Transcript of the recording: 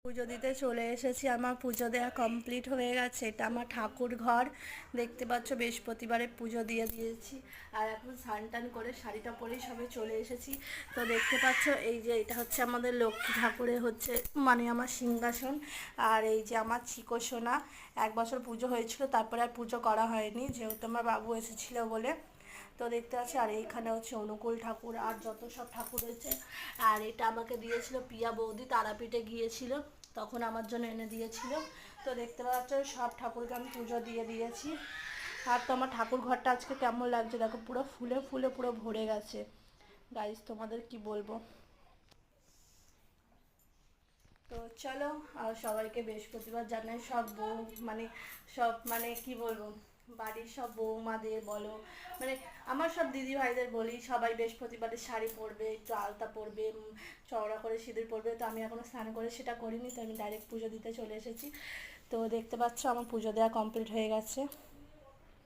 পুজো দিতে চলে এসেছি। আমার পুজো দেওয়া কমপ্লিট হয়ে গেছে। এটা আমার ঠাকুর ঘর, দেখতে পাচ্ছ। বৃহস্পতিবারে পুজো দিয়ে দিয়েছি। আর এখন স্নান টান করে শাড়িটা পরেই সবে চলে এসেছি। তো দেখতে পাচ্ছ এই যে এটা হচ্ছে আমাদের লক্ষ্মী ঠাকুরের হচ্ছে মানে আমার সিংহাসন। আর এই যে আমার চিকো সোনা, 1 বছর পুজো হয়েছিল, তারপরে আর পুজো করা হয়নি যেহেতু আমার বাবু এসেছিলো বলে। তো দেখতে পাচ্ছি। আর এইখানে হচ্ছে অনুকূল ঠাকুর আর যত সব ঠাকুর রয়েছে। আর এটা আমাকে দিয়েছিল পিয়া বৌদি, তারাপীঠে গিয়েছিল তখন আমার জন্য এনে দিয়েছিল। তো দেখতে পাচ্ছ সব ঠাকুরকে আমি পুজো দিয়ে দিয়েছি। আর তো আমার ঠাকুর ঘরটা আজকে কেমন লাগছে দেখো, পুরো ফুলে ফুলে পুরো ভরে গেছে। গাইস তোমাদের কি বলবো। তো চলো, আর সবাইকে বৃহস্পতিবার জানাই। সব বউ মানে সব মানে কি বলবো, বাড়ির সব বৌমাদের বলো, মানে আমার সব দিদি ভাইদের বলি সবাই বৃহস্পতিবারে শাড়ি পরবে, একটু আলতা পরবে, চওড়া করে সিঁদুর পরবে। তো আমি এখনও স্নান করে সেটা করিনি, তো আমি ডাইরেক্ট পুজো দিতে চলে এসেছি। তো দেখতে পাচ্ছ আমার পুজো দেওয়া কমপ্লিট হয়ে গেছে।